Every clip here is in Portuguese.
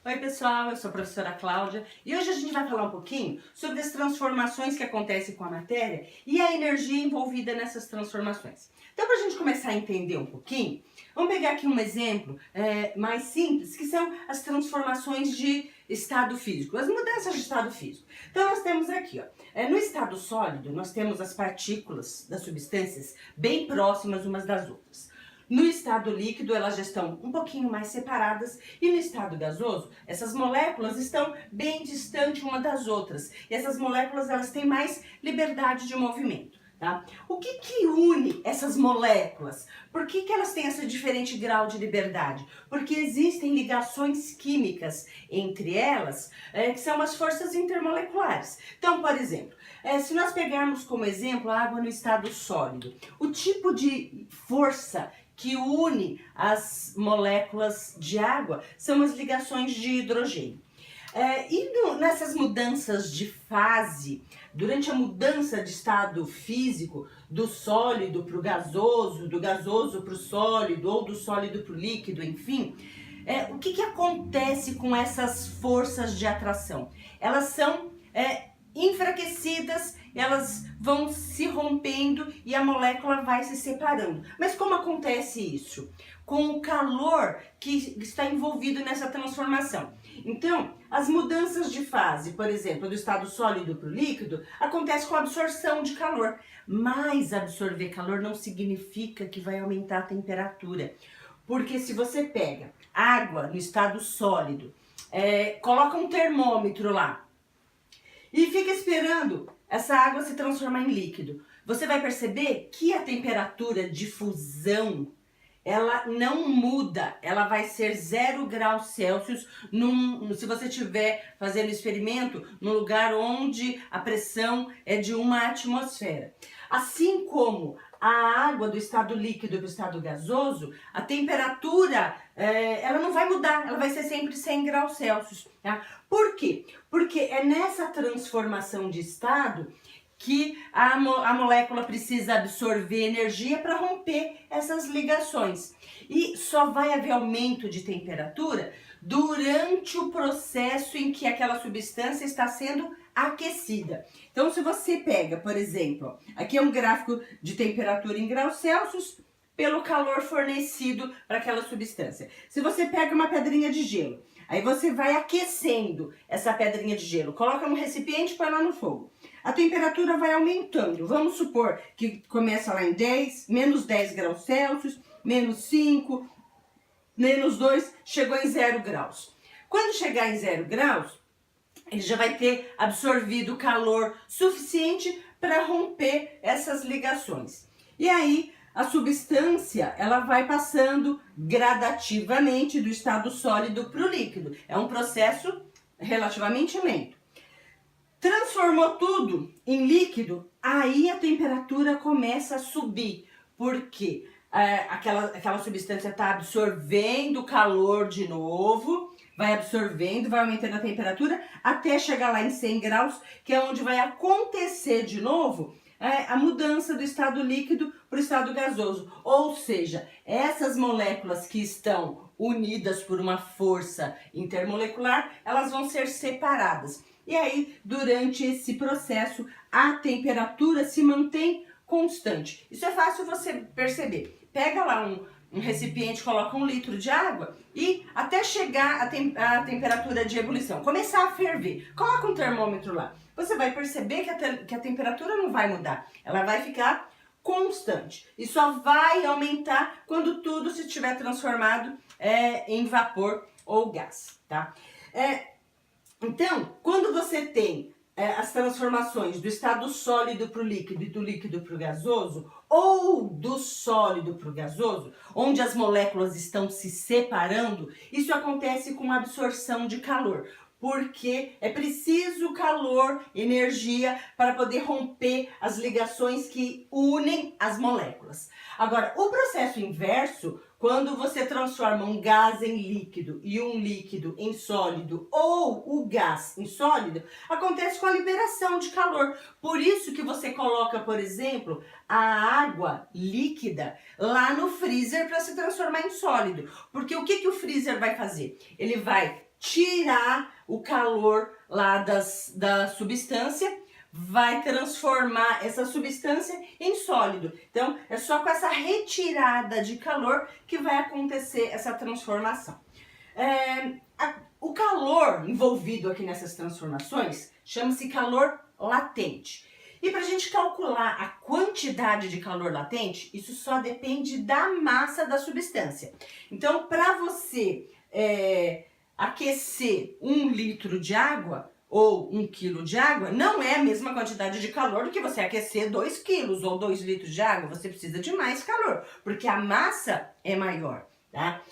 Oi pessoal, eu sou a professora Cláudia e hoje a gente vai falar um pouquinho sobre as transformações que acontecem com a matéria e a energia envolvida nessas transformações. Então, para a gente começar a entender um pouquinho, vamos pegar aqui um exemplo mais simples, que são as transformações de estado físico, as mudanças de estado físico. Então, nós temos aqui, no estado sólido, nós temos as partículas das substâncias bem próximas umas das outras. No estado líquido, elas já estão um pouquinho mais separadas e no estado gasoso, essas moléculas estão bem distantes uma das outras. E essas moléculas, elas têm mais liberdade de movimento, tá? O que une essas moléculas? Por que elas têm esse diferente grau de liberdade? Porque existem ligações químicas entre elas, que são as forças intermoleculares. Então, por exemplo, se nós pegarmos como exemplo a água no estado sólido, o tipo de força que une as moléculas de água são as ligações de hidrogênio. Nessas mudanças de fase, durante a mudança de estado físico, do sólido para o gasoso, do gasoso para o sólido ou do sólido para o líquido, enfim, o que acontece com essas forças de atração? Elas são enfraquecidas, elas vão se rompendo e a molécula vai se separando. Mas como acontece isso? Com o calor que está envolvido nessa transformação. Então, as mudanças de fase, por exemplo, do estado sólido para o líquido, acontece com a absorção de calor. Mas absorver calor não significa que vai aumentar a temperatura. Porque se você pega água no estado sólido, coloca um termômetro lá, e fica esperando essa água se transformar em líquido, você vai perceber que a temperatura de fusão, ela não muda, ela vai ser 0 graus Celsius se você estiver fazendo experimento num lugar onde a pressão é de 1 atmosfera. Assim como a água do estado líquido para o estado gasoso, a temperatura ela não vai mudar, ela vai ser sempre 100 graus Celsius. Tá? Por quê? Porque é nessa transformação de estado que a molécula precisa absorver energia para romper essas ligações. E só vai haver aumento de temperatura durante o processo em que aquela substância está sendo aquecida. Então, se você pega, por exemplo, aqui é um gráfico de temperatura em graus Celsius pelo calor fornecido para aquela substância. Se você pega uma pedrinha de gelo, aí você vai aquecendo essa pedrinha de gelo, coloca num recipiente e põe lá no fogo. A temperatura vai aumentando. Vamos supor que começa lá em menos 10 graus Celsius, menos 5, menos 2, chegou em 0 graus. Quando chegar em 0 graus, ele já vai ter absorvido calor suficiente para romper essas ligações. E aí, a substância, ela vai passando gradativamente do estado sólido para o líquido. É um processo relativamente lento. Transformou tudo em líquido, aí a temperatura começa a subir, porque aquela substância está absorvendo o calor de novo, vai absorvendo, vai aumentando a temperatura, até chegar lá em 100 graus, que é onde vai acontecer de novo a mudança do estado líquido para o estado gasoso. Ou seja, essas moléculas que estão unidas por uma força intermolecular, elas vão ser separadas. E aí, durante esse processo, a temperatura se mantém constante. Isso é fácil você perceber. Pega lá um recipiente, coloca 1 litro de água e até chegar a temperatura de ebulição, começar a ferver, coloca um termômetro lá. Você vai perceber que a temperatura não vai mudar, ela vai ficar constante. E só vai aumentar quando tudo se tiver transformado em vapor ou gás, tá? Então, quando você tem as transformações do estado sólido para o líquido e do líquido para o gasoso, ou do sólido para o gasoso, onde as moléculas estão se separando, isso acontece com a absorção de calor. Porque é preciso calor, energia, para poder romper as ligações que unem as moléculas. Agora, o processo inverso, quando você transforma um gás em líquido e um líquido em sólido, ou o gás em sólido, acontece com a liberação de calor. Por isso que você coloca, por exemplo, a água líquida lá no freezer para se transformar em sólido. Porque o que o freezer vai fazer? Ele vai tirar o calor lá da substância, vai transformar essa substância em sólido. Então, é só com essa retirada de calor que vai acontecer essa transformação. O calor envolvido aqui nessas transformações chama-se calor latente. E para a gente calcular a quantidade de calor latente, isso só depende da massa da substância. Então, para você aquecer 1 litro de água ou 1 quilo de água, não é a mesma quantidade de calor do que você aquecer 2 quilos ou 2 litros de água. Você precisa de mais calor, porque a massa é maior, tá?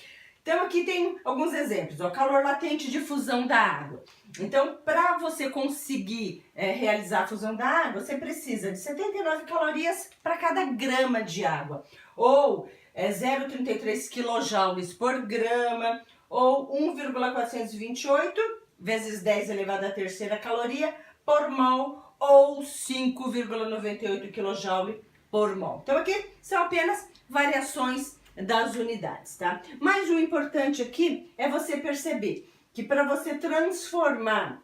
Então aqui tem alguns exemplos, ó, calor latente de fusão da água. Então, para você conseguir realizar a fusão da água, você precisa de 79 calorias para cada grama de água, ou 0,33 kJ por grama, ou 1,428 vezes 10 elevado à terceira caloria por mol, ou 5,98 kJ por mol. Então aqui são apenas variações das unidades, tá? Mas o importante aqui é você perceber que para você transformar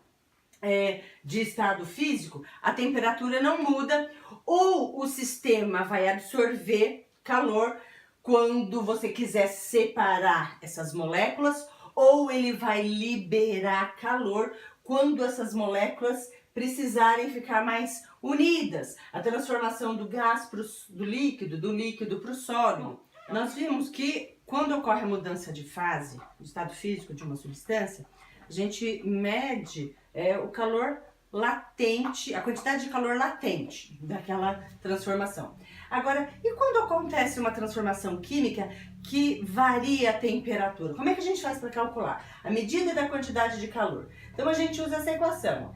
de estado físico, a temperatura não muda, ou o sistema vai absorver calor quando você quiser separar essas moléculas, ou ele vai liberar calor quando essas moléculas precisarem ficar mais unidas. A transformação do gás do líquido para o sólido. Nós vimos que quando ocorre a mudança de fase, do estado físico de uma substância, a gente mede o calor latente, a quantidade de calor latente daquela transformação. Agora, e quando acontece uma transformação química que varia a temperatura? Como é que a gente faz para calcular? A medida da quantidade de calor. Então a gente usa essa equação.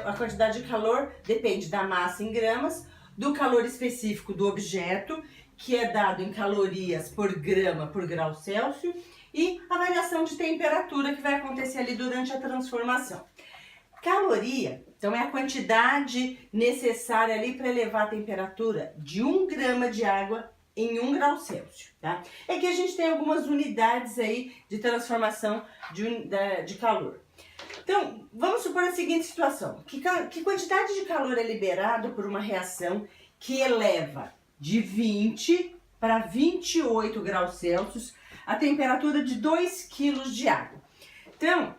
A quantidade de calor depende da massa em gramas, do calor específico do objeto, que é dado em calorias por grama por grau Celsius, e a variação de temperatura que vai acontecer ali durante a transformação. Caloria, então, é a quantidade necessária ali para elevar a temperatura de 1 grama de água em 1 grau Celsius, tá? É que a gente tem algumas unidades aí de transformação de calor. Então, vamos supor a seguinte situação. Que quantidade de calor é liberado por uma reação que eleva de 20 para 28 graus Celsius a temperatura de 2 quilos de água? Então,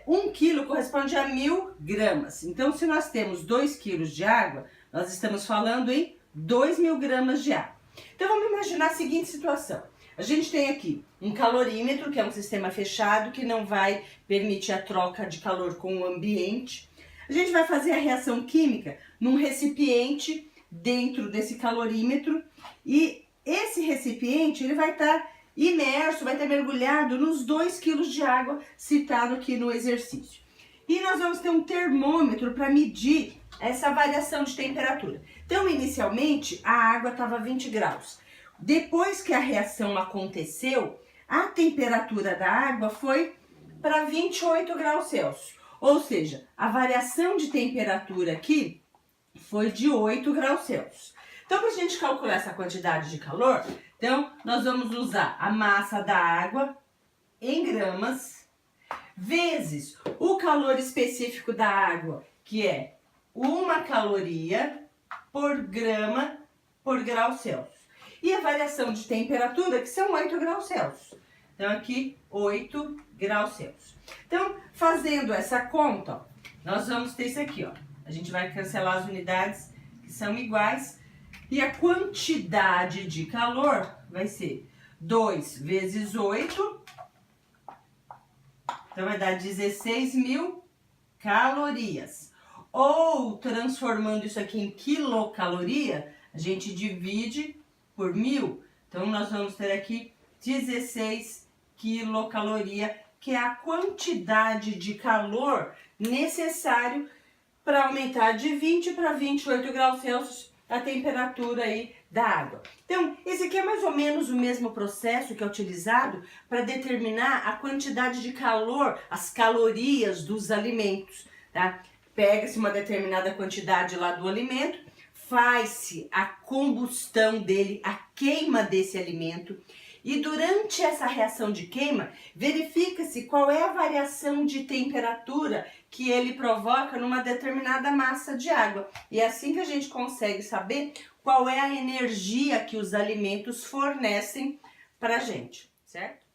1 quilo corresponde a 1000 gramas. Então, se nós temos 2 quilos de água, nós estamos falando em 2.000 gramas de água. Então, vamos imaginar a seguinte situação. A gente tem aqui um calorímetro, que é um sistema fechado, que não vai permitir a troca de calor com o ambiente. A gente vai fazer a reação química num recipiente dentro desse calorímetro, e esse recipiente ele vai estar imerso, vai estar mergulhado nos 2 quilos de água citado aqui no exercício. E nós vamos ter um termômetro para medir essa variação de temperatura. Então, inicialmente, a água estava 20 graus. Depois que a reação aconteceu, a temperatura da água foi para 28 graus Celsius. Ou seja, a variação de temperatura aqui foi de 8 graus Celsius. Então, para a gente calcular essa quantidade de calor, então, nós vamos usar a massa da água em gramas, vezes o calor específico da água, que é 1 caloria por grama por grau Celsius. E a variação de temperatura, que são 8 graus Celsius. Então, aqui, 8 graus Celsius. Então, fazendo essa conta, ó, nós vamos ter isso aqui, ó. A gente vai cancelar as unidades que são iguais. E a quantidade de calor vai ser 2 vezes 8, então vai dar 16.000 calorias. Ou, transformando isso aqui em quilocaloria, a gente divide por 1000. Então, nós vamos ter aqui 16 quilocaloria, que é a quantidade de calor necessário para aumentar de 20 para 28 graus Celsius a temperatura aí da água. Então, esse aqui é mais ou menos o mesmo processo que é utilizado para determinar a quantidade de calor, as calorias dos alimentos, tá? Pega-se uma determinada quantidade lá do alimento, faz-se a combustão dele, a queima desse alimento, E durante essa reação de queima, verifica-se qual é a variação de temperatura que ele provoca numa determinada massa de água. E é assim que a gente consegue saber qual é a energia que os alimentos fornecem para a gente, certo?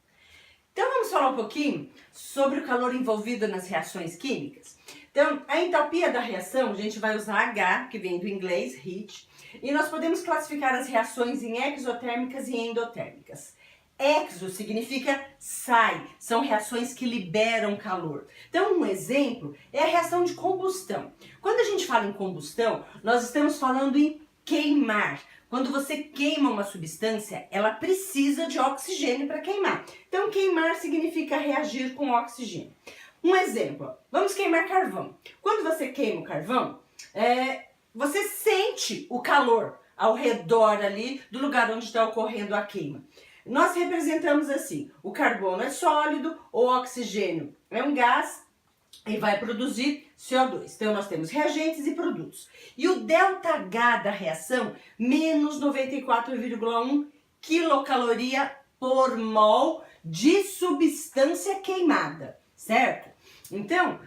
Então vamos falar um pouquinho sobre o calor envolvido nas reações químicas. Então, a entalpia da reação, a gente vai usar H, que vem do inglês, heat, e nós podemos classificar as reações em exotérmicas e endotérmicas. Exo significa sai, são reações que liberam calor. Então, um exemplo é a reação de combustão. Quando a gente fala em combustão, nós estamos falando em queimar. Quando você queima uma substância, ela precisa de oxigênio para queimar. Então, queimar significa reagir com oxigênio. Um exemplo, vamos queimar carvão. Quando você queima o carvão, você sente o calor ao redor ali do lugar onde está ocorrendo a queima. Nós representamos assim, o carbono é sólido, o oxigênio é um gás e vai produzir CO2. Então nós temos reagentes e produtos. E o ΔH da reação, menos 94,1 quilocaloria por mol de substância queimada, certo? Então,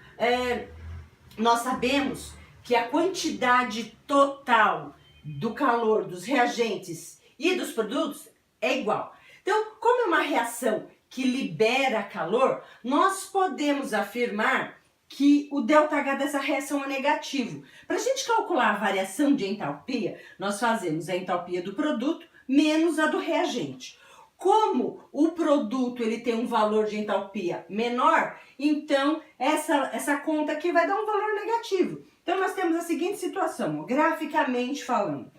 nós sabemos que a quantidade total do calor dos reagentes e dos produtos é igual. Então, como é uma reação que libera calor, nós podemos afirmar que o ΔH dessa reação é negativo. Para a gente calcular a variação de entalpia, nós fazemos a entalpia do produto menos a do reagente. Como o produto ele tem um valor de entalpia menor, então essa conta aqui vai dar um valor negativo. Então nós temos a seguinte situação, ó, graficamente falando.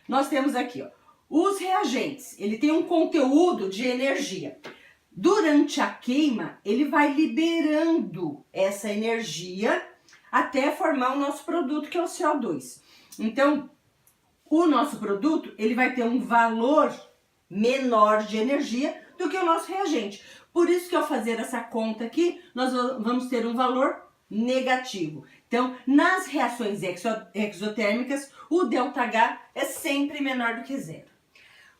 Nós temos aqui, ó, os reagentes, ele tem um conteúdo de energia. Durante a queima, ele vai liberando essa energia até formar o nosso produto, que é o CO2. Então, o nosso produto, ele vai ter um valor menor de energia do que o nosso reagente. Por isso que ao fazer essa conta aqui, nós vamos ter um valor negativo. Então, nas reações exotérmicas, o ΔH é sempre menor do que zero.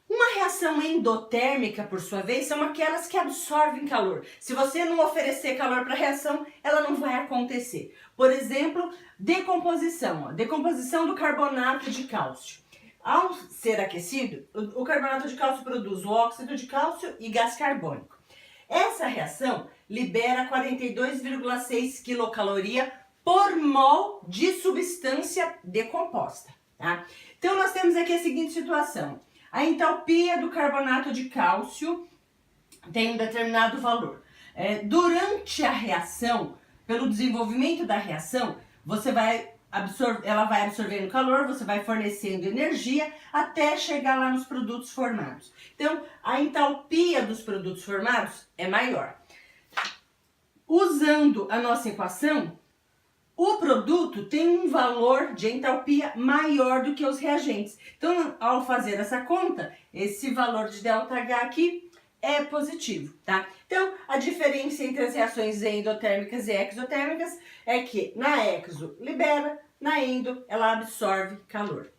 Uma reação endotérmica, por sua vez, são aquelas que absorvem calor. Se você não oferecer calor para a reação, ela não vai acontecer. Por exemplo, decomposição. Decomposição do carbonato de cálcio. Ao ser aquecido, o carbonato de cálcio produz o óxido de cálcio e gás carbônico. Essa reação libera 42,6 quilocaloria por mol de substância decomposta. Tá? Então, nós temos aqui a seguinte situação. A entalpia do carbonato de cálcio tem um determinado valor. Durante a reação, pelo desenvolvimento da reação, ela vai absorvendo calor, você vai fornecendo energia até chegar lá nos produtos formados. Então, a entalpia dos produtos formados é maior. Usando a nossa equação, o produto tem um valor de entalpia maior do que os reagentes. Então, ao fazer essa conta, esse valor de ΔH aqui é positivo, tá? Então, a diferença entre as reações endotérmicas e exotérmicas é que na exo libera, na endo ela absorve calor.